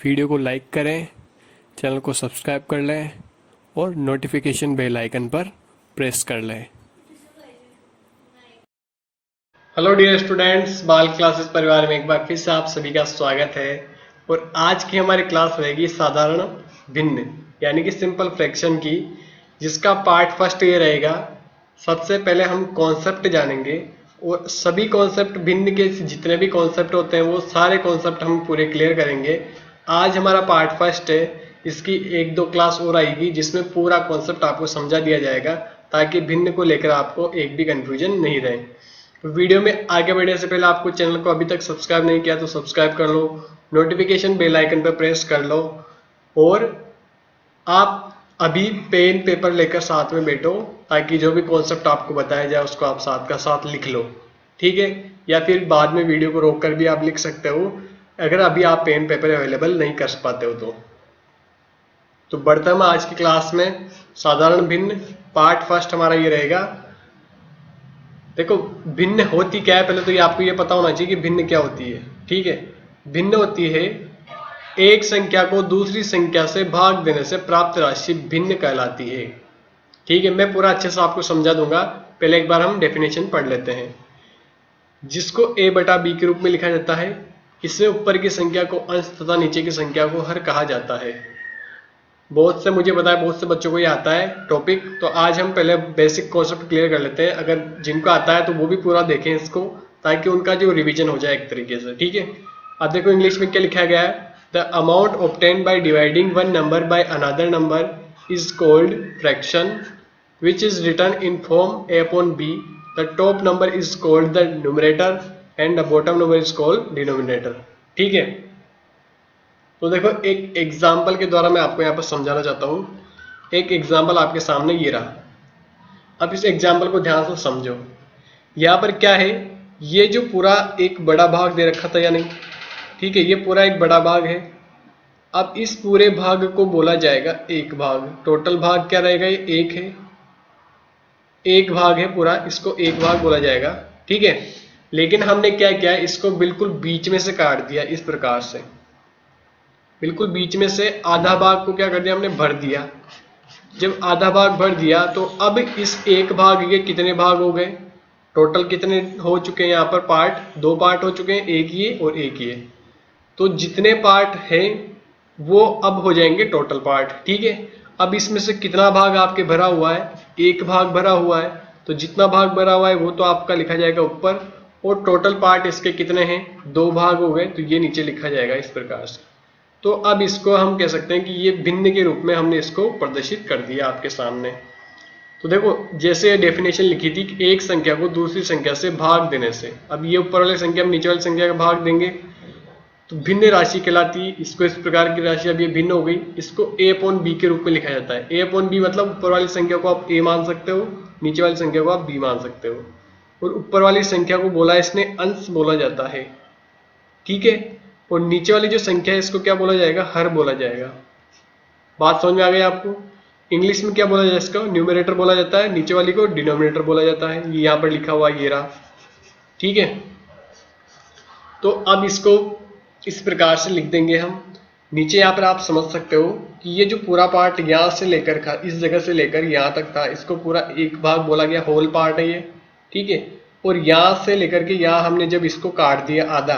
Video को like करें, channel को सब्सक्राइब कर लें और नोटिफिकेशन बेल आइकन पर प्रेस कर लें। हेलो डियर स्टूडेंट्स, बाल क्लासेस परिवार में एक बार फिर से आप सभी का स्वागत है। और आज की हमारी क्लास रहेगी साधारण भिन्न यानी कि सिंपल फ्रैक्शन की, जिसका पार्ट फर्स्ट ये रहेगा। सबसे पहले हम कॉन्सेप्ट जानेंगे और सभी कॉन्सेप्ट भिन्न के जितने भी कॉन्सेप्ट होते हैं वो सारे कॉन्सेप्ट हम पूरे क्लियर करेंगे। आज हमारा पार्ट फर्स्ट है, इसकी एक दो क्लास और आएगी जिसमें पूरा कॉन्सेप्ट आपको समझा दिया जाएगा, ताकि भिन्न को लेकर आपको एक भी कंफ्यूजन नहीं रहे। वीडियो में आगे बढ़ने से पहले आपको चैनल को अभी तक सब्सक्राइब नहीं किया तो सब्सक्राइब कर लो, नोटिफिकेशन बेल आइकन पर प्रेस कर लो और आप अभी पेन पेपर लेकर साथ में बैठो, ताकि जो भी कॉन्सेप्ट आपको बताया जाए उसको आप साथ का साथ लिख लो, ठीक है। या फिर बाद में वीडियो को रोक कर भी आप लिख सकते हो, अगर अभी आप पेन पेपर अवेलेबल नहीं कर पाते हो तो बढ़ते हम आज की क्लास में। साधारण भिन्न पार्ट फर्स्ट हमारा ये रहेगा। देखो, भिन्न होती क्या है, पहले तो ये आपको ये पता होना चाहिए कि भिन्न क्या होती है, ठीक है। भिन्न होती है एक संख्या को दूसरी संख्या से भाग देने से प्राप्त राशि भिन्न कहलाती है, ठीक है। मैं पूरा अच्छे से आपको समझा दूंगा, पहले एक बार हम डेफिनेशन पढ़ लेते हैं। जिसको a बटा b के रूप में लिखा जाता है, इसमें ऊपर की संख्या को अंश तथा नीचे की संख्या को हर कहा जाता है। बहुत से मुझे पता है बहुत से बच्चों को ये आता है टॉपिक, तो आज हम पहले बेसिक कॉन्सेप्ट क्लियर कर लेते हैं। अगर जिनको आता है तो वो भी पूरा देखें इसको, ताकि उनका जो रिवीजन हो जाए एक तरीके से, ठीक है। अब देखो इंग्लिश में क्या लिखा गया है। The amount obtained by dividing one number by another number is called fraction which is written in form a upon b. The top number is called the numerator and the bottom number is called denominator, ठीक है। तो देखो एक example के द्वारा मैं आपको यहाँ पर समझाना चाहता हूँ। एक एग्जाम्पल आपके सामने ये रहा। अब इस एग्जाम्पल को ध्यान से समझो। यहाँ पर क्या है, ये जो पूरा एक बड़ा भाग दे रखा था या नहीं, ठीक है, ये पूरा एक बड़ा भाग है। अब इस पूरे भाग को बोला जाएगा एक भाग। टोटल भाग क्या रहेगा, ये एक है, एक भाग है पूरा, इसको एक भाग बोला जाएगा, ठीक है। लेकिन हमने क्या किया, इसको बिल्कुल बीच में से काट दिया इस प्रकार से, बिल्कुल बीच में से आधा भाग को क्या कर दिया हमने, भर दिया। जब आधा भाग भर दिया तो अब इस एक भाग के कितने भाग हो गए, टोटल कितने हो चुके हैं, यहाँ पर पार्ट दो पार्ट हो चुके हैं, एक ये और एक ये। तो जितने पार्ट हैं वो अब हो जाएंगे टोटल पार्ट, ठीक है। अब इसमें से कितना भाग आपके भरा हुआ है, एक भाग भरा हुआ है, तो जितना भाग भरा हुआ है वो तो आपका लिखा जाएगा ऊपर, और टोटल पार्ट इसके कितने हैं, दो भाग हो गए, तो ये नीचे लिखा जाएगा इस प्रकार से। तो अब इसको हम कह सकते हैं कि ये भिन्न के रूप में हमने इसको प्रदर्शित कर दिया आपके सामने। तो देखो जैसे डेफिनेशन लिखी थी कि एक संख्या को दूसरी संख्या से भाग देने से, अब ये ऊपर वाली संख्या हम नीचे वाली संख्या का भाग देंगे तो भिन्न राशि कहलाती है। इसको इस प्रकार की राशि, अब ये भिन्न हो गई, इसको a अपॉन b के रूप में लिखा जाता है। a अपॉन b मतलब ऊपर वाली संख्या को आप a मान सकते हो, नीचे वाली संख्या को आप b मान सकते हो। और ऊपर वाली संख्या को बोला इसने अंश बोला जाता है, ठीक है। और नीचे वाली जो संख्या है इसको क्या बोला जाएगा, हर बोला जाएगा। बात समझ में आ गई आपको। इंग्लिश में क्या बोला जाए, इसको न्यूमरेटर बोला जाता है, नीचे वाली को डिनोमिनेटर बोला जाता है। ये यहाँ पर लिखा हुआ ये रहा, ठीक है। तो अब इसको इस प्रकार से लिख देंगे हम। नीचे यहाँ पर आप समझ सकते हो कि ये जो पूरा पार्ट यहाँ से लेकर इस जगह से लेकर यहाँ तक था, इसको पूरा एक भाग बोला गया, होल पार्ट है ये, ठीक है। और यहाँ से लेकर के यहाँ हमने जब इसको काट दिया आधा,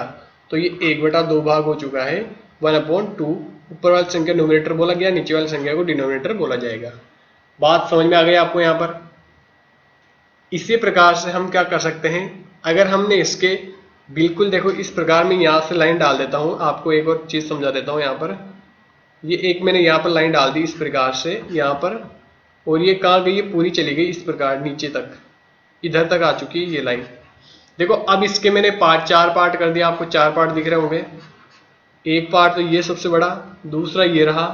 तो ये एक बटा दो भाग हो चुका है, 1/2। ऊपर वाली संख्या न्यूमरेटर बोला गया, नीचे वाली संख्या को डिनोमिनेटर बोला जाएगा। बात समझ में आ गई आपको यहाँ पर। इसी प्रकार से हम क्या कर सकते हैं, अगर हमने इसके बिल्कुल देखो इस प्रकार में यहाँ से लाइन डाल देता हूँ, आपको एक और चीज समझा देता हूँ। यहाँ पर ये एक मैंने यहाँ पर लाइन डाल दी इस प्रकार से यहाँ पर, और ये कहाँ गई, ये पूरी चली गई इस प्रकार नीचे तक, इधर तक आ चुकी है ये लाइन। देखो अब इसके मैंने चार पार्ट कर दिया, आपको चार पार्ट दिख रहे होंगे। एक पार्ट तो ये सबसे बड़ा, दूसरा ये रहा,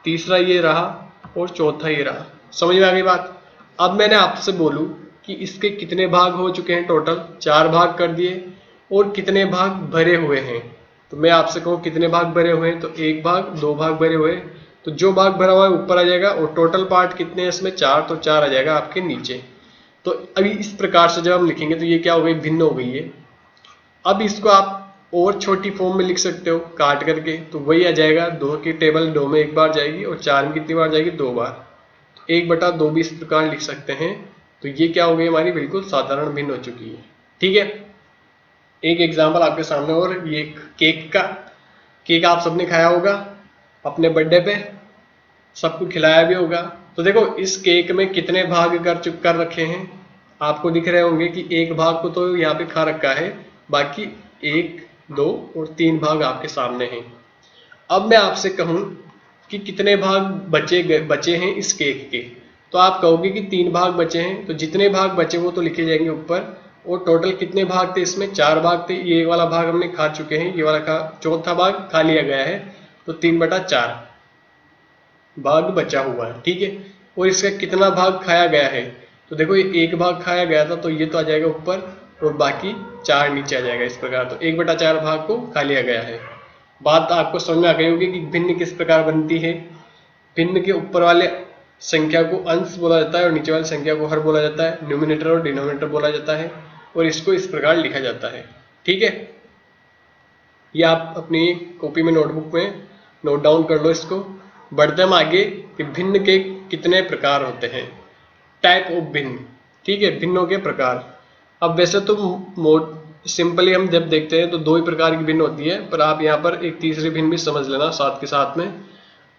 तीसरा ये रहा और चौथा ये रहा। समझ में आ गई बात। अब मैंने आपसे बोलूं कि इसके कितने भाग हो चुके हैं, टोटल चार भाग कर दिए, और कितने भाग भरे हुए हैं। तो मैं आपसे कहूँ कितने भाग भरे हुए हैं, तो एक भाग, दो भाग भरे हुए हैं, तो जो भाग भरा हुआ है ऊपर आ जाएगा, और टोटल पार्ट कितने हैं इसमें, चार, तो चार आ जाएगा आपके नीचे। तो अभी इस प्रकार से जब हम लिखेंगे तो ये क्या हो गई, भिन्न हो गई है। अब इसको आप और छोटी फॉर्म में लिख सकते हो काट करके, तो वही आ जाएगा। 2 की टेबल 2 में एक बार जाएगी और 4 में कितनी बार जाएगी, 2 बार। 1/2 भी इस प्रकार लिख सकते हैं। तो ये क्या हो गई, हमारी बिल्कुल साधारण भिन्न हो चुकी है। ठीक है, एक एग्जाम्पल आपके सामने और, ये केक आप सबने खाया होगा अपने बर्थडे पे, सबको खिलाया भी होगा। तो देखो इस केक में कितने भाग कर रखे हैं, आपको दिख रहे होंगे कि एक भाग को तो यहाँ पे खा रखा है, बाकी 1, 2 और 3 भाग आपके सामने हैं। अब मैं आपसे कहूँ कि कितने भाग बचे हैं इस केक के, तो आप कहोगे कि 3 भाग बचे हैं। तो जितने भाग बचे वो तो लिखे जाएंगे ऊपर, और टोटल कितने भाग थे इसमें, 4 भाग थे। ये वाला भाग हमने खा चुके हैं, ये वाला चौथा भाग खा लिया गया है, तो 3/4 भाग बचा हुआ है। ठीक है, और इसका कितना भाग खाया गया है, तो देखो ये 1 भाग खाया गया था, तो ये तो आ जाएगा ऊपर और बाकी 4 नीचे आ जाएगा इस प्रकार। तो 1/4 भाग को खा लिया गया है। बात आपको समझ में आ गई होगी कि भिन्न किस प्रकार बनती है। भिन्न के ऊपर वाले संख्या को अंश बोला जाता है और नीचे वाली संख्या को हर बोला जाता है, न्यूमिनेटर और डिनोमिनेटर बोला जाता है, और इसको इस प्रकार लिखा जाता है। ठीक है, ये आप अपनी कॉपी में नोटबुक में नोट डाउन कर लो इसको। बढ़ते हम आगे कि भिन्न के कितने प्रकार होते हैं, टाइप ऑफ भिन्न। ठीक है, भिन्नों के प्रकार। अब वैसे तो सिंपली हम जब देखते हैं तो 2 ही प्रकार की भिन्न होती है, पर आप यहाँ पर एक तीसरी भिन्न भी समझ लेना साथ के साथ में।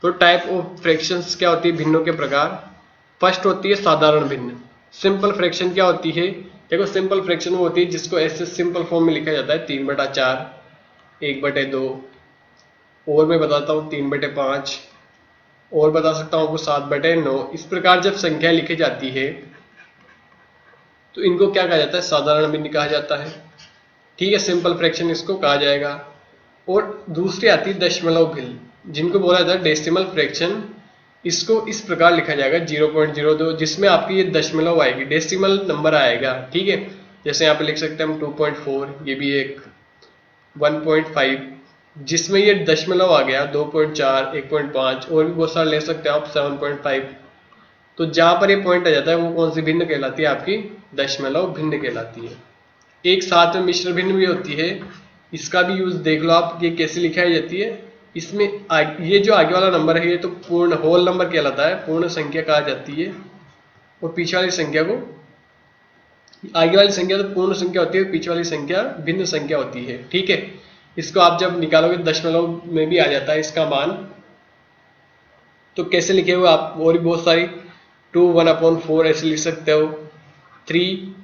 तो टाइप ऑफ फ्रैक्शंस क्या होती है, भिन्नों के प्रकार। फर्स्ट होती है साधारण भिन्न। सिंपल फ्रैक्शन क्या होती है, देखो सिंपल फ्रैक्शन वो होती है जिसको ऐसे सिंपल फॉर्म में लिखा जाता है 3/4, 1/2, और मैं बताता हूँ 3/5, और बता सकता हूँ आपको 7/9। इस प्रकार जब संख्या लिखी जाती है तो इनको क्या कहा जाता है, साधारण भिन्न कहा जाता है। ठीक है, सिंपल फ्रैक्शन इसको कहा जाएगा। और दूसरी आती है दशमलव भिन्न, जिनको बोला जाता है डेसिमल फ्रैक्शन। इसको इस प्रकार लिखा जाएगा 0.02, जिसमें आपकी ये दशमलव आएगी, डेसिमल नंबर आएगा। ठीक है, जैसे यहाँ पे लिख सकते हैं हम 2.4, ये भी एक 1.5, जिसमें ये दशमलव आ गया 2.4, 1.5, और भी बहुत सारे ले सकते हैं आप 7.5। तो जहां पर ये पॉइंट आ जाता है वो कौन सी भिन्न कहलाती है, आपकी दशमलव भिन्न कहलाती है। एक साथ में मिश्र भिन्न भी होती है, इसका भी यूज देख लो आप, ये कैसे लिखाई जाती है। इसमें ये जो आगे वाला नंबर है ये तो पूर्ण होल नंबर कहलाता है, पूर्ण संख्या कहा जाती है, और पीछे वाली संख्या को, आगे वाली संख्या तो पूर्ण संख्या होती है, पीछे वाली संख्या भिन्न संख्या होती है। ठीक है, इसको आप जब निकालोगे दशमलव में भी आ जाता है इसका मान। तो कैसे लिखे हुए आप, और भी बहुत सारी 2 1/4 ऐसे लिख सकते हो, 3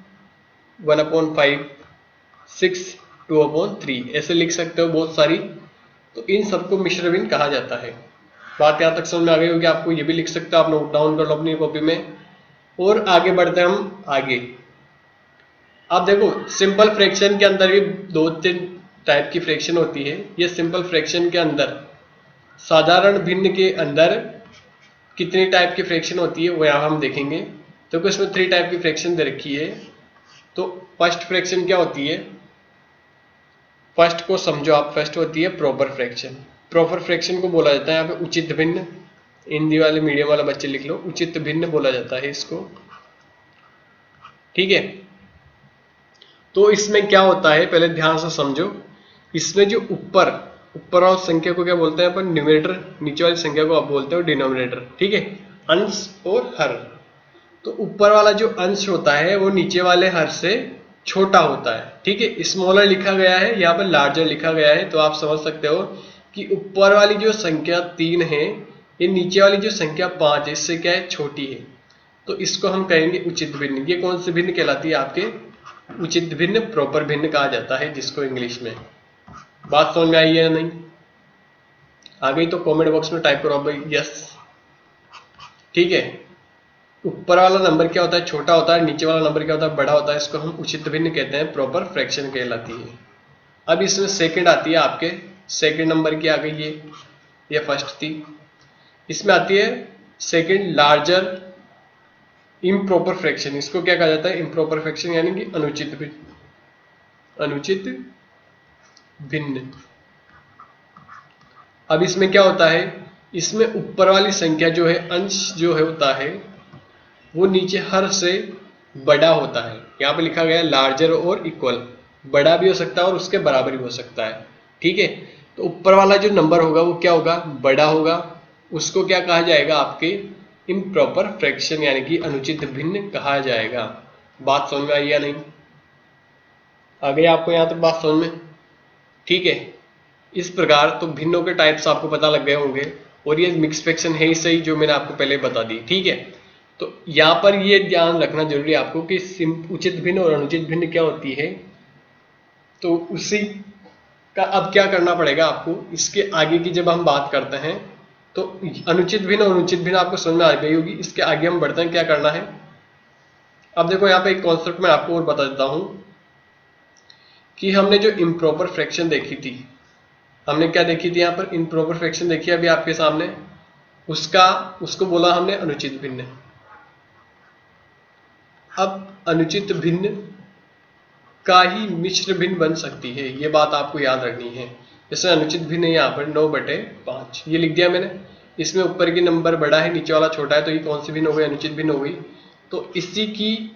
1/5, 6 2/3 ऐसे लिख सकते हो बहुत सारी। तो इन सबको मिश्र भिन्न कहा जाता है। बात यहाँ तक समझ में आ गई होगी आपको, ये भी लिख सकते हो आप, नोट डाउन कर लो अपनी कॉपी में। और आगे बढ़ते हैं हम आगे। अब देखो सिंपल फ्रैक्शन के अंदर भी 2-3 टाइप की फ्रैक्शन होती है। ये सिंपल फ्रैक्शन के अंदर, साधारण भिन्न के अंदर कितनी टाइप की फ्रैक्शन होती है वो यहाँ हम देखेंगे। तो इसमें 3 टाइप की फ्रैक्शन दे रखी है। तो फर्स्ट फ्रैक्शन क्या होती है, फर्स्ट को समझो आप, फर्स्ट होती है प्रॉपर फ्रैक्शन। प्रॉपर फ्रैक्शन को बोला जाता है यहाँ पे उचित भिन्न, हिंदी वाले मीडियम वाला बच्चे लिख लो, उचित भिन्न बोला जाता है इसको। ठीक है, तो इसमें क्या होता है पहले ध्यान से समझो। इसमें जो ऊपर वाली संख्या को क्या बोलते हैं अपन, न्यूमरेटर, नीचे वाली संख्या को आप बोलते हो डिनोमिनेटर। ठीक है, अंश और हर। तो ऊपर वाला जो अंश होता है वो नीचे वाले हर से छोटा होता है। ठीक है, स्मॉलर लिखा गया है, यहाँ पर लार्जर लिखा गया है। तो आप समझ सकते हो कि ऊपर वाली जो संख्या 3 है, ये नीचे वाली जो संख्या 5 है इससे क्या है, छोटी है। तो इसको हम कहेंगे उचित भिन्न। ये कौन सी भिन्न कहलाती है, आपके उचित भिन्न, प्रॉपर भिन्न कहा जाता है जिसको इंग्लिश में। बात समझ में आई है या नहीं? आ गई तो कमेंट बॉक्स में टाइप करो भाई यस। ठीक है, ऊपर वाला नंबर क्या होता है, छोटा होता है, नीचे वाला नंबर क्या होता है, बड़ा होता है। इसको हम उचित भिन्न कहते हैं, प्रॉपर फ्रैक्शन कहलाती है। अब इसमें सेकंड आती है आपके, सेकंड नंबर की आ गई ये फर्स्ट थी। इसमें आती है सेकंड लार्जर इम्प्रॉपर फ्रैक्शन। इसको क्या कहा जाता है, इम्प्रॉपर फ्रैक्शन, यानी कि अनुचित भिन्न, अनुचित भिन्न। अब इसमें क्या होता है, इसमें ऊपर वाली संख्या जो है, अंश जो है होता है, वो नीचे हर से बड़ा होता है। यहाँ पे लिखा गया है लार्जर और इक्वल, बड़ा भी हो सकता है और उसके बराबर भी हो सकता है। ठीक है, तो ऊपर वाला जो नंबर होगा वो क्या होगा, बड़ा होगा, उसको क्या कहा जाएगा, आपके इम्प्रॉपर फ्रैक्शन यानी कि अनुचित भिन्न कहा जाएगा। बात समझ में आई या नहीं? आ गई आपको यहाँ तक बात समझ में? ठीक है, इस प्रकार तो भिन्नों के टाइप्स आपको पता लग गए होंगे, और ये मिक्स फ्रैक्शन है ही सही जो मैंने आपको पहले बता दी। ठीक है, तो यहाँ पर ये ध्यान रखना जरूरी है आपको कि उचित भिन्न और अनुचित भिन्न क्या होती है। तो उसी का अब क्या करना पड़ेगा आपको, इसके आगे की जब हम बात करते हैं तो अनुचित भिन्न और अनुचित भिन्न आपको समझ में आ गई होगी। इसके आगे हम बढ़ते हैं, क्या करना है। अब देखो यहाँ पे एक कॉन्सेप्ट मैं आपको और बता देता हूं कि हमने जो इम्प्रॉपर फ्रैक्शन देखी थी, हमने क्या देखी थी, यहाँ पर इम्प्रॉपर फ्रैक्शन देखी अभी आपके सामने, उसको बोला हमने अनुचित भिन्न। अब अनुचित भिन्न का ही मिश्र भिन्न बन सकती है, ये बात आपको याद रखनी है। जैसे अनुचित भिन्न यहाँ पर 9/5 ये लिख दिया मैंने, इसमें ऊपर की नंबर बड़ा है, नीचे वाला छोटा है, तो ये कौन सी भिन्न हो गई, अनुचित भिन्न हो गई। तो इसी की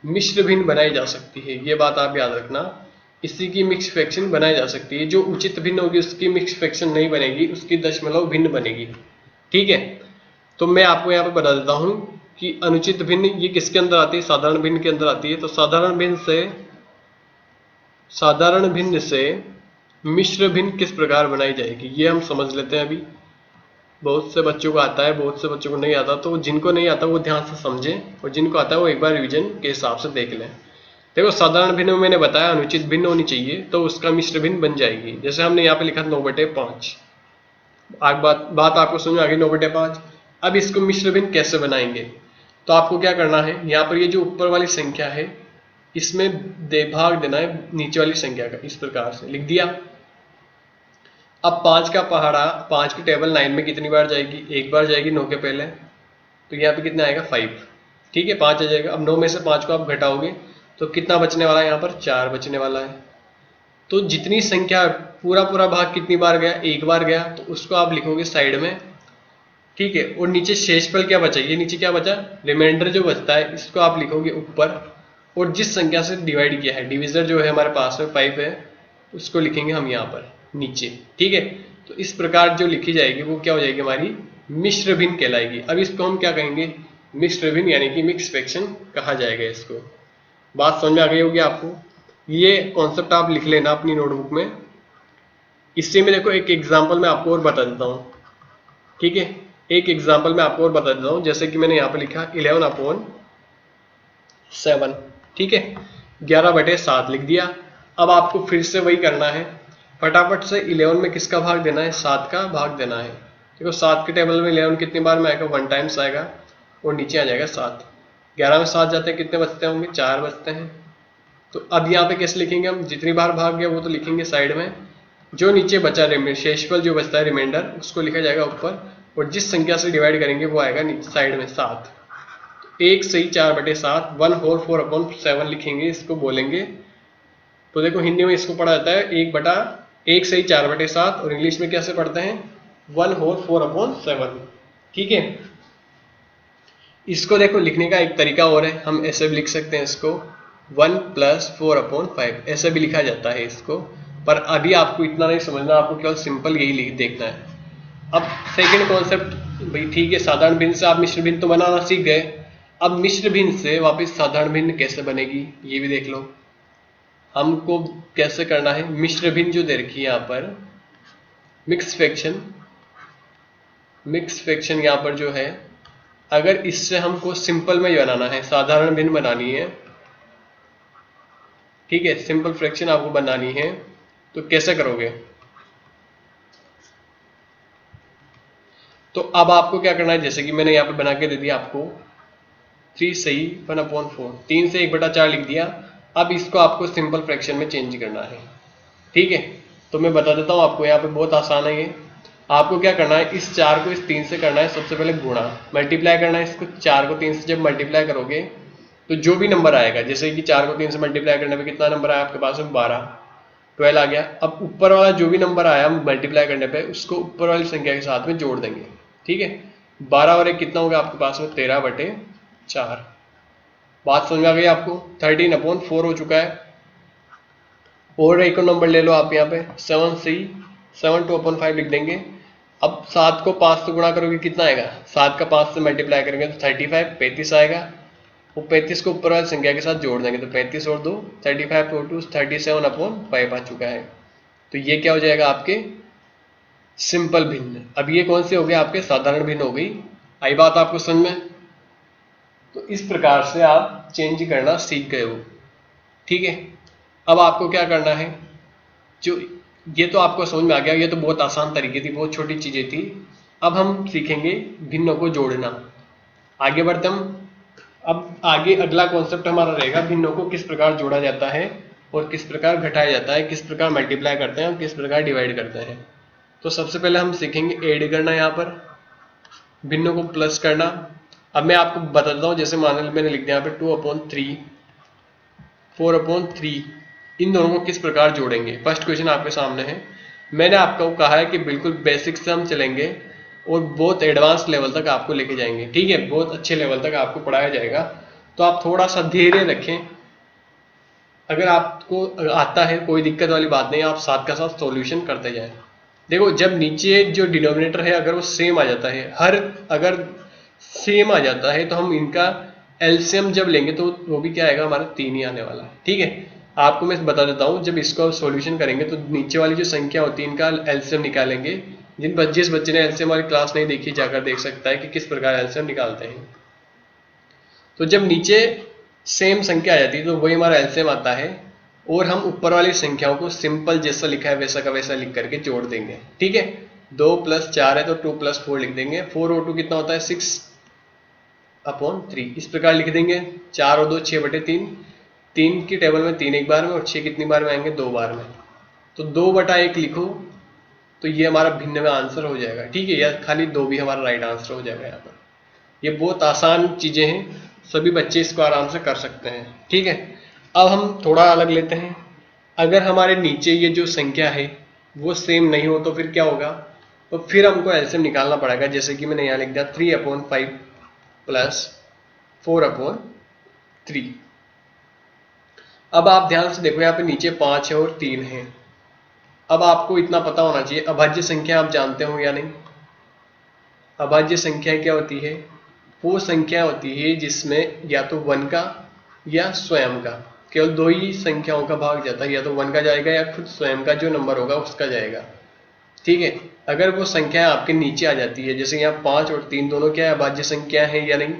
मिश्र भिन्न बनाई जा सकती है, ये बात आप याद रखना। इसी की मिक्स फ्रैक्शन बनाई जा सकती है। जो उचित भिन्न होगी उसकी मिक्स फ्रैक्शन नहीं बनेगी, उसकी दशमलव भिन्न बनेगी। ठीक है, तो मैं आपको यहाँ पे बता देता हूँ कि अनुचित भिन्न ये किसके अंदर आती है, साधारण भिन्न के अंदर आती है। तो साधारण भिन्न से मिश्र भिन्न किस प्रकार बनाई जाएगी, ये हम समझ लेते हैं अभी। बहुत से बच्चों को आता है, बहुत से बच्चों को नहीं आता, तो जिनको नहीं आता वो ध्यान से समझें, और जिनको आता है वो एक बार रिवीजन के हिसाब से देख लें। देखो, साधारण भिन्न में मैंने बताया अनुचित भिन्न होनी चाहिए, तो उसका मिश्र भिन्न बन जाएगी। जैसे हमने यहाँ पे लिखा 9/5, बात आपको समझ में आ गई, 9/5। अब इसको मिश्र भिन्न कैसे बनाएंगे, तो आपको क्या करना है, यहाँ पर ये जो ऊपर वाली संख्या है इसमें भाग देना है नीचे वाली संख्या का, इस प्रकार से लिख दिया। अब 5 का पहाड़ा, 5 की टेबल 9 में कितनी बार जाएगी, एक बार जाएगी 9 के पहले, तो यहाँ पे कितना आएगा 5। ठीक है, 5 आ जाएगा। अब 9 में से 5 को आप घटाओगे तो कितना बचने वाला है, यहाँ पर 4 बचने वाला है। तो जितनी संख्या पूरा भाग कितनी बार गया, एक बार गया, तो उसको आप लिखोगे साइड में। ठीक है, और नीचे शेषफल क्या बचा, ये नीचे क्या बचा, रिमाइंडर जो बचता है, इसको आप लिखोगे ऊपर, और जिस संख्या से डिवाइड किया है, डिविजर जो है हमारे पास में 5 है, उसको लिखेंगे हम यहाँ पर नीचे। ठीक है, तो इस प्रकार जो लिखी जाएगी वो क्या हो जाएगी, हमारी मिश्र भिन्न कहलाएगी। अब इसको हम क्या कहेंगे, मिश्र भिन्न यानी कि मिक्स फ्रैक्शन कहा जाएगा इसको। बात समझ में आ गई होगी आपको। ये कॉन्सेप्ट आप लिख लेना अपनी नोटबुक में। इससे मैं देखो एक एग्जांपल मैं आपको और बता देता हूँ। ठीक है, एक एग्जांपल मैं आपको और बता देता हूँ। जैसे कि मैंने यहाँ पे लिखा 11/7। ठीक है, 11/7 लिख दिया। अब आपको फिर से वही करना है, फटाफट से 11 में किसका भाग देना है, 7 का भाग देना है। देखो 7 के टेबल में 11 कितनी बार में आएगा, 1 टाइम्स आएगा, और नीचे आ जाएगा 7। 11 में 7 जाते हैं, कितने बचते होंगे, 4 बचते हैं। तो अब यहाँ पे कैसे लिखेंगे हम, जितनी बार भाग गया वो तो लिखेंगे साइड में, जो नीचे बचा शेषफल जो बचता है रिमाइंडर, उसको लिखा जाएगा ऊपर, और जिस संख्या से डिवाइड करेंगे वो आएगा नीचे साइड में 7। तो 1 सही 4/7, 1/4/7 लिखेंगे, इसको बोलेंगे। तो देखो हिंदी में इसको पढ़ा जाता है 1 सही 4/7, और इंग्लिश में कैसे पढ़ते हैं, 1/4/7। ठीक है, इसको देखो लिखने का एक तरीका और है, हम ऐसे भी लिख सकते हैं इसको 1 + 4/5, ऐसे भी लिखा जाता है इसको। पर अभी आपको इतना नहीं समझना, आपको केवल सिंपल यही देखना है। अब सेकंड कॉन्सेप्ट भाई, ठीक है, साधारण भिन्न से आप मिश्र भिन्न तो बनाना सीख गए। अब मिश्र भिन्न से वापस साधारण भिन्न कैसे बनेगी ये भी देख लो। हमको कैसे करना है, मिश्र भिन्न जो दे रखी है यहाँ पर, मिक्स फ्रैक्शन यहाँ पर जो है, अगर इससे हमको सिंपल में बनाना है, साधारण भिन्न बनानी है, ठीक है, सिंपल फ्रैक्शन आपको बनानी है, तो कैसे करोगे। तो अब आपको क्या करना है, जैसे कि मैंने यहाँ पे बना के दे दिया आपको 3 सही 1/4, 3 से 1/4 लिख दिया। अब इसको आपको सिंपल फ्रैक्शन में चेंज करना है। ठीक है, तो मैं बता देता हूँ आपको, यहाँ पे बहुत आसान है ये। आपको क्या करना है, इस 4 को इस 3 से करना है, सबसे पहले गुणा, मल्टीप्लाई करना है इसको। 4 को 3 से जब मल्टीप्लाई करोगे तो जो भी नंबर आएगा, जैसे कि 4 को 3 से मल्टीप्लाई करने पे कितना नंबर आया आपके पास में, 12 आ गया। अब ऊपर वाला जो भी नंबर आया मल्टीप्लाई करने पे, उसको ऊपर वाली संख्या के साथ में जोड़ देंगे। ठीक है, 12 और 1 कितना होगा आपके पास में, 13/4। बात समझ में आ गई आपको, 13/4 हो चुका है। और एक और नंबर ले लो आप यहाँ पे 7 लिख देंगे। अब 7 को 5 से गुणा करोगे कितना आएगा, 7 का 5 से मल्टीप्लाई करेंगे तो 35 आएगा। वो 35 को ऊपर वाली संख्या के साथ जोड़ देंगे तो 35 और 2 35 और 2 37/5 आ चुका है। तो ये क्या हो जाएगा आपके सिंपल भिन्न। अब ये कौन से हो गए आपके साधारण भिन्न हो गई। आई बात आपको समझ में। तो इस प्रकार से आप चेंज करना सीख गए हो। ठीक है, अब आपको क्या करना है, जो ये तो आपको समझ में आ गया, ये तो बहुत आसान तरीके थी, बहुत छोटी चीजें थी। अब हम सीखेंगे भिन्नों को जोड़ना। आगे बढ़ते हम। अब आगे अगला कॉन्सेप्ट हमारा रहेगा भिन्नों को किस प्रकार जोड़ा जाता है और किस प्रकार घटाया जाता है, किस प्रकार मल्टीप्लाई करते हैं और किस प्रकार डिवाइड करते हैं। तो सबसे पहले हम सीखेंगे ऐड करना, यहाँ पर भिन्नों को प्लस करना। अब मैं आपको बताता हूँ, जैसे मान लो मैंने लिख दिया यहाँ पे 2/3 4/3, इन दोनों को किस प्रकार जोड़ेंगे। फर्स्ट क्वेश्चन आपके सामने है। मैंने आपको कहा है कि बिल्कुल बेसिक से हम चलेंगे और बहुत एडवांस लेवल तक आपको लेके जाएंगे। ठीक है, बहुत अच्छे लेवल तक आपको पढ़ाया जाएगा। तो आप थोड़ा सा धैर्य रखें। अगर आपको आता है कोई दिक्कत वाली बात नहीं, आप साथ का साथ सॉल्यूशन करते जाएं। देखो, जब नीचे जो डिनोमिनेटर है अगर वो सेम आ जाता है, अगर सेम आ जाता है तो हम इनका एलसीएम जब लेंगे तो वो भी क्या आएगा, हमारा 3 ही आने वाला है। ठीक है, आपको मैं बता देता हूँ, जब इसको सॉल्यूशन करेंगे तो नीचे वाली जो संख्या होती है इनका एलसीएम निकालेंगे। जिस बच्चे ने एलसीएम वाली क्लास नहीं देखी जाकर देख सकता है कि किस प्रकार एलसीएम निकालते हैं। तो जब नीचे सेम संख्या आ जाती है तो वही हमारा एलसीएम आता है और हम ऊपर वाली संख्याओं को सिंपल जैसा लिखा है वैसा का वैसा लिख करके जोड़ देंगे। ठीक है, 2 + 4 है तो 2 + 4 लिख देंगे। 4 और 2 कितना होता है, 6/3। इस प्रकार लिख देंगे। 4 और 2 6/3। 3 की टेबल में 3 एक बार में और 6 कितनी बार में आएंगे, 2 बार में। तो 2/1 लिखो तो ये हमारा भिन्न में आंसर हो जाएगा। ठीक है, या खाली 2 भी हमारा राइट आंसर हो जाएगा। यहाँ पर ये बहुत आसान चीजें हैं, सभी बच्चे इसको आराम से कर सकते हैं। ठीक है, अब हम थोड़ा अलग लेते हैं। अगर हमारे नीचे ये जो संख्या है वो सेम नहीं हो तो फिर क्या होगा, तो फिर हमको एलसीएम निकालना पड़ेगा। जैसे कि मैंने यहाँ लिख दिया 3/5 + 4/3। अब आप ध्यान से देखो, यहाँ पे नीचे 5 है और 3 है। अब आपको इतना पता होना चाहिए, अभाज्य संख्या आप जानते हो या नहीं। अभाज्य संख्या क्या होती है, वो संख्या होती है जिसमें या तो 1 का या स्वयं का, केवल 2 ही संख्याओं का भाग जाता है, या तो 1 का जाएगा या खुद स्वयं का जो नंबर होगा उसका जाएगा। ठीक है, अगर वो संख्या आपके नीचे आ जाती है, जैसे यहाँ 5 और 3 दोनों क्या है, अभाज्य संख्या है या नहीं,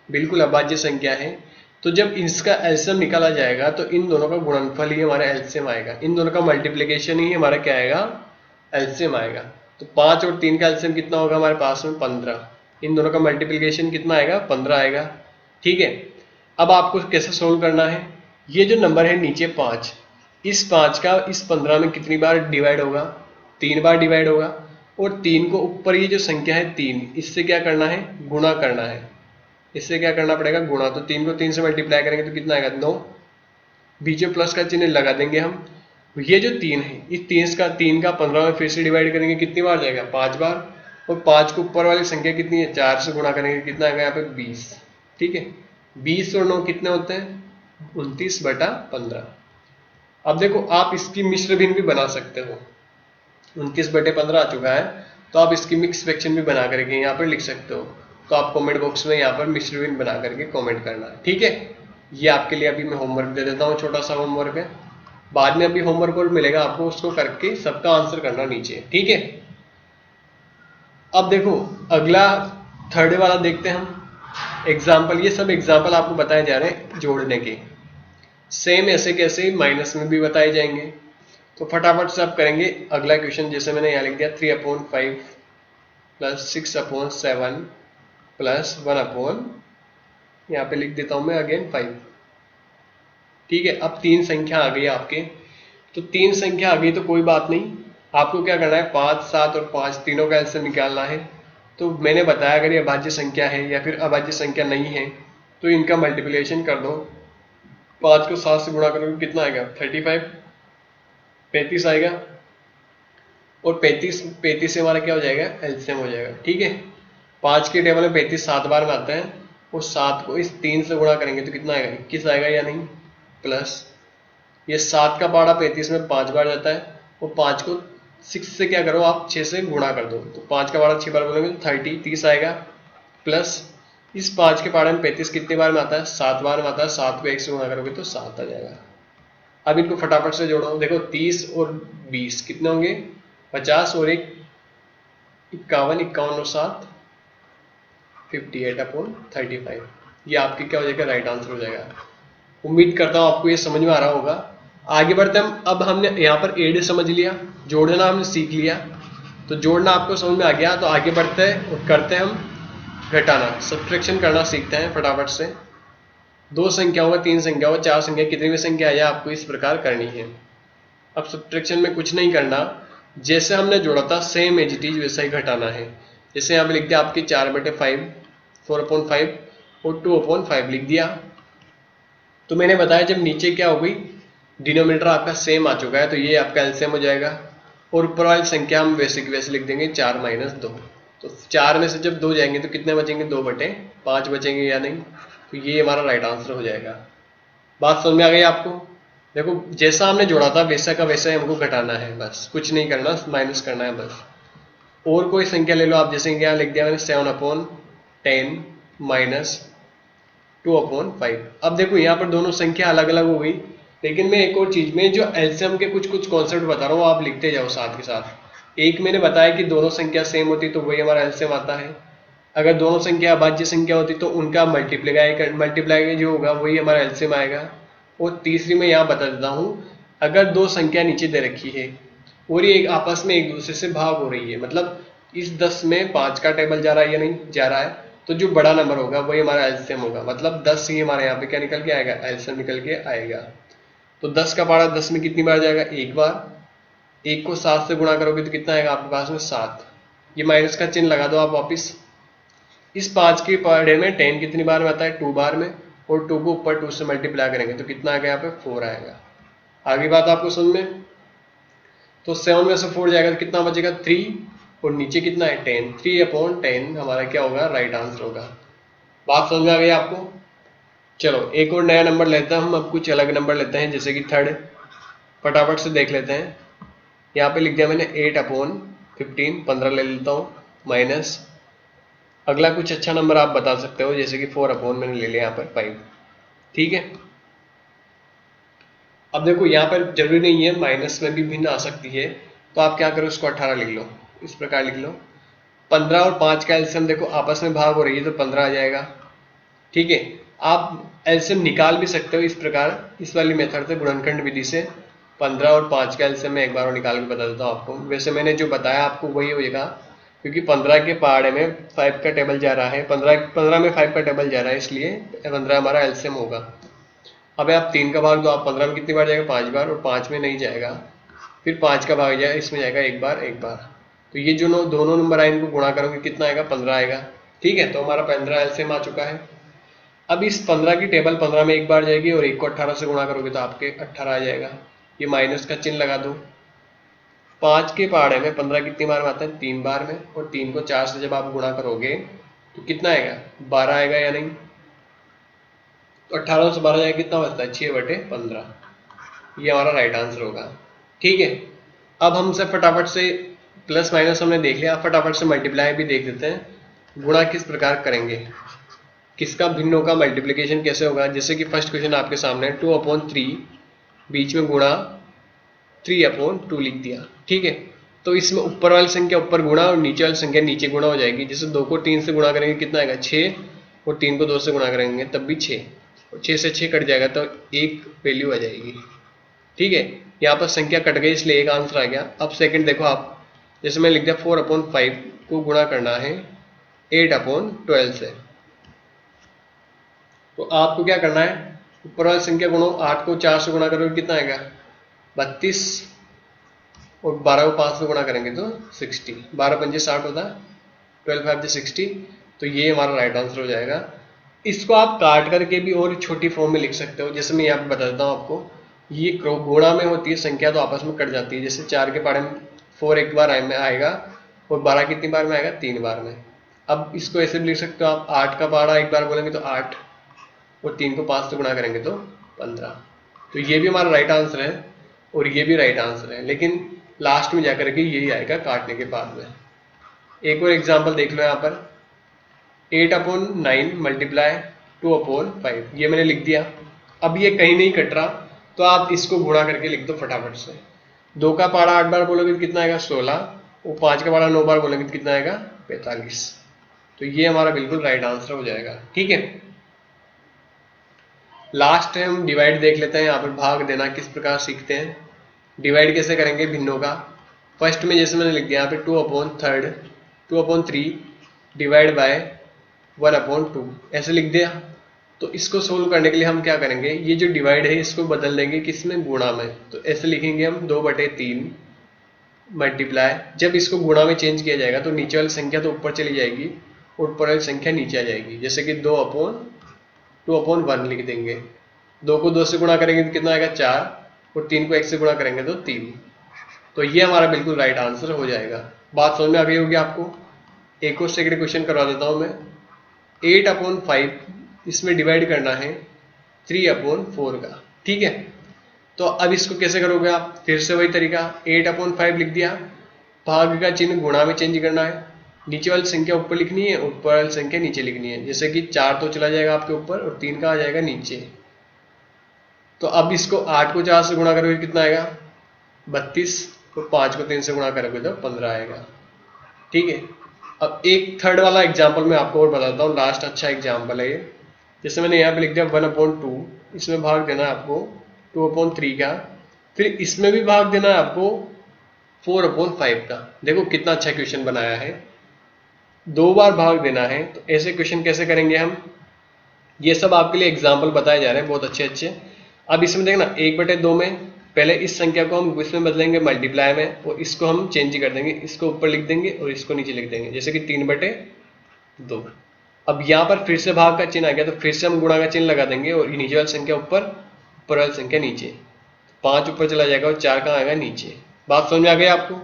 बिल्कुल अभाज्य संख्या है। तो जब इसका एलसीएम निकाला जाएगा तो इन दोनों का गुणनफल ही हमारा एलसीएम आएगा, इन दोनों का मल्टीप्लिकेशन ही हमारा क्या आएगा, एलसीएम आएगा। तो 5 और 3 का एलसीएम कितना होगा हमारे पास में, 15। इन दोनों का मल्टीप्लिकेशन कितना आएगा, 15 आएगा। ठीक है, अब आपको कैसे सोल्व करना है, ये जो नंबर है नीचे 5, इस 5 का इस 15 में कितनी बार डिवाइड होगा, 3 बार डिवाइड होगा। और 3 को ऊपर ये जो संख्या है 3, इससे क्या करना है, गुणा करना है। इससे क्या करना पड़ेगा, गुणा। तो 3 को 3 से मल्टीप्लाई करेंगे तो कितना आएगा, 9। बीच में प्लस का चिन्ह लगा देंगे हम। ये जो 3 है, इस 3 का 15 में फिर से डिवाइड करेंगे, कितनी बार जाएगा, 5 बार। और 5 को ऊपर वाली संख्या कितनी है, 4 से गुणा करेंगे, कितना आएगा यहाँ पे, 20। ठीक है, 20 और 9 कितने होते हैं, 29/15। अब देखो, आप इसकी मिश्र भिन्न भी बना सकते हो। 29/15 आ चुका है, तो आप इसकी मिक्स फ्रैक्शन भी बना करके यहाँ पर लिख सकते हो। तो आप कमेंट बॉक्स में यहाँ पर मिश्र भिन्न बना करके कमेंट करना। ठीक है, ये आपके लिए अभी मैं होमवर्क दे देता हूँ, छोटा सा होमवर्क है। बाद में अभी होमवर्क और मिलेगा आपको, उसको करके सबका आंसर करना नीचे। ठीक है, अब देखो अगला थर्ड वाला देखते हैं हम एग्जाम्पल। ये सब एग्जाम्पल आपको बताए जा रहे हैं जोड़ने के। सेम ऐसे कैसे माइनस में भी बताए जाएंगे। तो फटाफट से आप करेंगे अगला क्वेश्चन। जैसे मैंने यहाँ लिख दिया 3/5 + 6/7 + 1/, यहाँ पे लिख देता हूं मैं अगेन 5। ठीक है, अब 3 संख्या आ गई आपके। तो 3 संख्या आ गई तो कोई बात नहीं, आपको क्या करना है, 5, 7 और 5 तीनों का एलसीएम निकालना है। तो मैंने बताया अगर ये अभाज्य संख्या है या फिर अभाज्य संख्या नहीं है तो इनका मल्टीप्लिकेशन कर दो। 5 को 7 से गुणा करोगे कितना आएगा, 35 आएगा। और 35 से हमारा क्या हो जाएगा, एलसीएम हो जाएगा। ठीक है, 5 के टेबल में 35 7 बार में आता है। और 7 को इस 3 से गुणा करेंगे तो कितना आएगा, 21 आएगा या नहीं, प्लस ये 7 का पाड़ा 35 में 5 बार जाता है, वो 5 को 6 से क्या करो आप 6 से गुणा कर दो, तो 5 का पाड़ा 6 बार बोलेंगे तो 30 आएगा, प्लस इस 5 के पाड़े में 35 कितनी बार में आता है, 7 बार में आता है, 7 को 1 से गुणा करोगे तो 7 आ जाएगा। अब इनको फटाफट से जोड़ो, देखो 30 और 20 कितने होंगे, 50 और 1 51, 51 और 7 58/35। ये आपकी क्या हो जाएगा, राइट आंसर हो जाएगा। उम्मीद करता हूँ आपको ये समझ में आ रहा होगा। आगे बढ़ते हम, अब हमने यहाँ पर एड समझ लिया, जोड़ना हमने सीख लिया, तो जोड़ना आपको समझ में आ गया, तो आगे बढ़ते हैं और करते हैं हम घटाना, सब्ट्रैक्शन करना सीखते हैं फटाफट से। 2 संख्या होगा, 3 संख्या होगा, 4 संख्या, कितनी भी संख्या आ जाए आपको इस प्रकार करनी है। अब सब्ट्रैक्शन में कुछ नहीं करना, जैसे हमने जोड़ा था सेम एज इट इज वैसा ही घटाना है। जैसे यहाँ पे लिख दिया आपकी 4/5 4/5 और 2/5 लिख दिया। तो मैंने बताया जब नीचे क्या हो गई, डिनोमिनेटर आपका सेम आ चुका है, तो ये आपका एलसीएम हो जाएगा, और ऊपर वाली संख्या हम वैसे की वैसे लिख देंगे 4 - 2। तो 4 में से जब 2 जाएंगे तो कितने बचेंगे, 2/5 बचेंगे या नहीं, तो ये हमारा राइट आंसर हो जाएगा। बात समझ में आ गई आपको। देखो जैसा हमने जोड़ा था वैसा का वैसा ही हमको घटाना है, बस कुछ नहीं करना, माइनस करना है बस। और कोई संख्या ले लो आप, जैसे क्या लिख दिया मैंने 7/10 माइनस 2/5। अब देखो यहाँ पर दोनों संख्या अलग अलग हो गई, लेकिन मैं एक और चीज में जो एलसीएम के कुछ कॉन्सेप्ट बता रहा हूँ, आप लिखते जाओ साथ के साथ। एक मैंने बताया कि दोनों संख्या सेम होती तो वही हमारा एलसीएम आता है। अगर दोनों संख्या अभाज्य संख्या होती तो उनका मल्टीप्लाई जो होगा वही हमारा एलसीएम आएगा। और तीसरी मैं यहाँ बता देता हूँ, अगर दो संख्या नीचे दे रखी है और ये आपस में एक दूसरे से भाग हो रही है, मतलब इस 10 में 5 का टेबल जा रहा है या नहीं जा रहा है, तो जो बड़ा नंबर होगा वही हमारा एलसीएम होगा। मतलब 10 ही हमारे यहाँ पे क्या निकल के आएगा, एलसीएम निकल के आएगा। तो 10 का पारा 10 में कितनी बार जाएगा, एक बार। 1 को 7 से गुणा करोगे तो कितना आएगा आपके पास में, 7। ये माइनस का चिन्ह लगा दो आप वापिस। इस 5 के पारे में 10 कितनी बार में आता है, 2 बार में, और 2 को ऊपर 2 से मल्टीप्लाई करेंगे तो कितना आएगा यहाँ पे, 4 आएगा। आगे बात आपको समझ में। तो 7 में से 4 जाएगा तो कितना बचेगा, 3, और नीचे कितना है 10, 3/10 हमारा क्या होगा, राइट आंसर होगा। बात समझ में आ गई आपको। चलो एक और नया नंबर लेते हैं हम, अब कुछ अलग नंबर लेते हैं, जैसे कि 3rd। फटाफट से देख लेते हैं। यहाँ पे लिख दिया मैंने 8/15, 15 ले लेता हूँ, माइनस अगला कुछ अच्छा नंबर आप बता सकते हो, जैसे कि 4/ मैंने ले लिया यहाँ पर 5। ठीक है। अब देखो यहाँ पर जरूरी नहीं है, माइनस में भी भिन्न आ सकती है, तो आप क्या करो, इसको 18 लिख लो, इस प्रकार लिख लो। 15 और 5 का एलसीएम देखो आपस में भाग हो रही है तो 15 आ जाएगा। ठीक है। आप एलसीएम निकाल भी सकते हो इस प्रकार, इस वाली मेथड से, गुणनखंड विधि से। 15 और 5 का एलसीएम मैं एक बार और निकाल के बता देता हूँ आपको। वैसे मैंने जो बताया आपको वही होगा, क्योंकि 15 के पहाड़े में 5 का टेबल जा रहा है, 15 में 5 का टेबल जा रहा है, इसलिए 15 हमारा एलसीएम होगा। अब आप 3 का भाग दो, आप 15 में कितनी बार जाएगा, 5 बार, और 5 में नहीं जाएगा, फिर 5 का भाग जाएगा, इसमें जाएगा एक बार एक बार। तो ये जो दोनों नंबर आए इनको गुणा करोगे कितना आएगा, 15 आएगा। ठीक है। तो हमारा 15 एलसीएम आ चुका है। अब इस 15 की टेबल 15 में एक बार जाएगी, और 1 को 18 से गुणा करोगे तो आपके 18 आ जाएगा। ये माइनस का चिन्ह लगा दो। 5 के पहाड़े में 15 कितनी बार में आता है, 3 बार में, और 3 को 4 से जब आप गुणा करोगे तो कितना आएगा, 12 आएगा या नहीं। तो 18 से 12 जाएगा, कितना बचता है, 6/15। ये हमारा राइट आंसर होगा। ठीक है। अब हमसे फटाफट से प्लस माइनस हमने देख लिया, फटाफट से मल्टीप्लाई भी देख देते हैं। गुणा किस प्रकार करेंगे, किसका भिन्न होगा, मल्टीप्लिकेशन कैसे होगा। जैसे कि फर्स्ट क्वेश्चन आपके सामने 2/3, बीच में गुणा 3/2 लिख दिया। ठीक है। तो इसमें ऊपर वाली संख्या ऊपर गुणा और नीचे वाली संख्या नीचे गुणा हो जाएगी। जैसे 2 को 3 से गुणा करेंगे कितना आएगा, 6, और 3 को 2 से गुणा करेंगे तब भी 6, और 6 से 6 कट जाएगा तो एक वैल्यू आ जाएगी। ठीक है। यहाँ पर संख्या कट गई इसलिए एक आंसर आ गया। अब सेकंड देखो आप, जैसे मैं लिख दिया 4/5 को गुणा करना है 8/12 से। तो आपको क्या करना है, ऊपर वाली संख्या गुणो, 8 को 4 से गुणा करोगे कितना आएगा, 32, और 12 को 5 से गुणा करेंगे तो 60। 12×5 60 होता है, 12×5 60। तो ये हमारा राइट आंसर हो जाएगा। इसको आप काट करके भी और छोटी फॉर्म में लिख सकते हो। जैसे मैं यहाँ पे बता देता हूँ आपको, ये गुणा में होती है संख्या तो आपस में कट जाती है। जैसे 4 के पहाड़े में 4 एक बार आएगा, और 12 कितनी बार में आएगा, 3 बार में। अब इसको ऐसे भी लिख सकते हो आप, 8 का पहाड़ा एक बार बोलेंगे तो 8, और 3 को 5 से गुणा करेंगे तो 15। तो ये भी हमारा राइट आंसर है और ये भी राइट आंसर है, लेकिन लास्ट में जाकर के यही आएगा काटने के बाद में। एक और एग्जाम्पल देख लो यहाँ पर 8/9 मल्टीप्लाई 2/5, ये मैंने लिख दिया। अब ये कहीं नहीं कट रहा तो आप इसको गुणा करके लिख दो फटाफट से। 2 का पारा 8 बार बोलोगे तो कितना आएगा 16, और 5 का पारा 9 बार बोलोगे तो कितना आएगा 45। तो ये हमारा बिल्कुल राइट आंसर हो जाएगा। ठीक है, लास्ट है हम डिवाइड देख लेते हैं। यहाँ पर भाग देना किस प्रकार सीखते हैं। डिवाइड कैसे करेंगे भिन्नों का। फर्स्ट में जैसे मैंने लिख दिया यहाँ पे 2/3 डिवाइड बाय 1/2 ऐसे लिख दिया। तो इसको सोल्व करने के लिए हम क्या करेंगे, ये जो डिवाइड है इसको बदल देंगे किसमें, गुणा में। तो ऐसे लिखेंगे हम 2/3 मल्टीप्लाई, जब इसको गुणा में चेंज किया जाएगा तो नीचे वाली संख्या तो ऊपर चली जाएगी और ऊपर वाली संख्या नीचे आ जाएगी। जैसे कि 2/1 लिख देंगे। 2 को 2 से गुणा करेंगे तो कितना आएगा 4, और 3 को 1 से गुणा करेंगे तो 3। तो ये हमारा बिल्कुल राइट आंसर हो जाएगा। बात समझ में आ गई होगी आपको। एक और सेकंड क्वेश्चन करवा देता हूं मैं। 8/5 इसमें डिवाइड करना है 3/4 का। ठीक है, तो अब इसको कैसे करोगे आप, फिर से वही तरीका। 8/5 लिख दिया, भाग का चिन्ह गुणा में चेंज करना है, नीचे वाली संख्या ऊपर लिखनी है, ऊपर वाली संख्या नीचे लिखनी है। जैसे कि 4 तो चला जाएगा आपके ऊपर और 3 का आ जाएगा नीचे। तो अब इसको 8 को 4 से गुणा करोगे कितना आएगा 32, और 5 को 3 से गुणा करोगे तो 15 आएगा। ठीक है, अब एक थर्ड वाला एग्जाम्पल मैं आपको और बताता हूँ, लास्ट अच्छा एग्जाम्पल है ये। जैसे मैंने यहाँ पे लिख दिया 1/2, इसमें भाग देना है आपको 2/3 का, फिर इसमें भी भाग देना है आपको 4/5 का। देखो कितना अच्छा क्वेश्चन बनाया है, 2 बार भाग देना है। तो ऐसे क्वेश्चन कैसे करेंगे हम, ये सब आपके लिए एग्जाम्पल बताए जा रहे हैं बहुत अच्छे अच्छे। अब इसमें देखना 1/2 में पहले इस संख्या को हम इसमें बदलेंगे मल्टीप्लाई में, और इसको हम चेंज कर देंगे, इसको ऊपर लिख देंगे और इसको नीचे लिख देंगे, जैसे कि 3/2। अब यहाँ पर फिर से भाग का चिन्ह आ गया तो फिर से हम गुणा का चिन्ह लगा देंगे, और नीचे वाली संख्या ऊपर, ऊपर वाली संख्या नीचे। 5 ऊपर चला जाएगा और 4 कहाँ आएगा नीचे। बात समझ में आ गई आपको।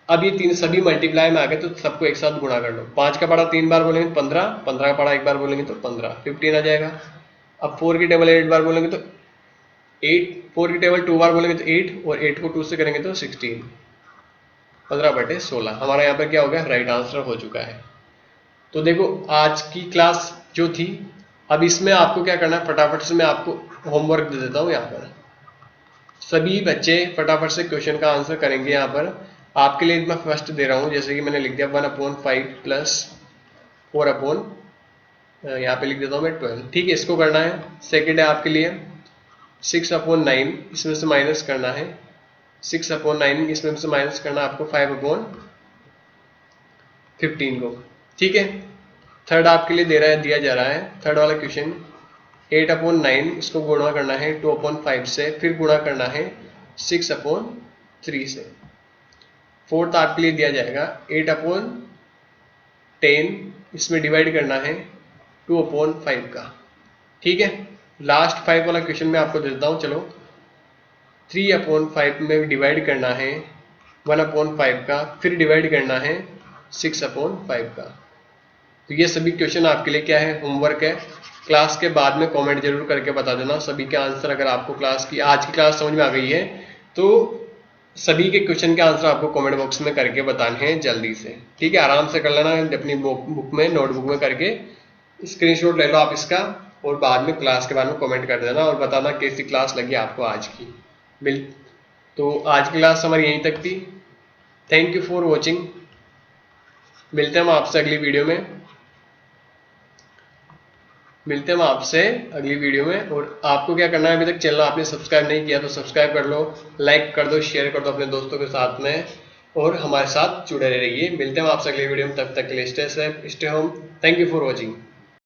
अब ये 3 सभी मल्टीप्लाई में आ गए तो सबको एक साथ गुणा कर लो। 5 का पढ़ा 3 बार बोलेंगे तो 15, 15 का पढ़ा 1 बार बोलेंगे तो 15, 15 आ जाएगा। अब 4 की टेबल 8 बार बोलेंगे तो 8, 4 की टेबल 2 बार बोलेंगे तो 8, और 8 को 2 से करेंगे तो 16, 15/16 हमारा यहाँ पर क्या हो गया, राइट आंसर हो चुका है। तो देखो आज की क्लास जो थी, अब इसमें आपको क्या करना है, फटाफट से मैं आपको होमवर्क दे देता हूँ। यहाँ पर सभी बच्चे फटाफट से क्वेश्चन का आंसर करेंगे। यहाँ पर आपके लिए मैं फर्स्ट दे रहा हूँ, जैसे कि मैंने लिख दिया 1/5 प्लस 4 यहाँ पे लिख देता हूँ मैं 12। ठीक है, इसको करना है। सेकेंड है आपके लिए 6/9, इसमें से माइनस करना है 6/9, इसमें से माइनस करना आपको 5/15 को। ठीक है, थर्ड आपके लिए दिया जा रहा है थर्ड वाला क्वेश्चन 8/9, इसको गुणा करना है 2/5 से, फिर गुणा करना है 6/3 से। फोर्थ आपके लिए दिया जाएगा 8/10, इसमें डिवाइड करना है 2/5 का। ठीक है, लास्ट 5 वाला क्वेश्चन मैं आपको देता हूं। चलो 3/5 में डिवाइड करना है 1/5 का, फिर डिवाइड करना है 6/5 का। तो ये सभी क्वेश्चन आपके लिए क्या है, होमवर्क है। क्लास के बाद में कमेंट जरूर करके बता देना सभी के आंसर। अगर आपको क्लास की आज की क्लास समझ में आ गई है तो सभी के क्वेश्चन के आंसर आपको कमेंट बॉक्स में करके बताने हैं जल्दी से। ठीक है, आराम से कर लेना, अपनी बुक में नोटबुक में करके स्क्रीनशॉट ले लो आप इसका, और बाद में क्लास के बाद में कमेंट कर देना और बताना कैसी क्लास लगी आपको आज की। तो आज की क्लास हमारी यहीं तक थी। Thank you for watching. मिलते हैं हम आपसे अगली वीडियो में। और आपको क्या करना है, अभी तक चैनल आपने सब्सक्राइब नहीं किया तो सब्सक्राइब कर लो, लाइक कर दो, शेयर कर दो अपने दोस्तों के साथ में, और हमारे साथ जुड़े रहिए। मिलते हैं आपसे अगली वीडियो में, तब तक के लिए stay safe, stay home. Thank you for watching.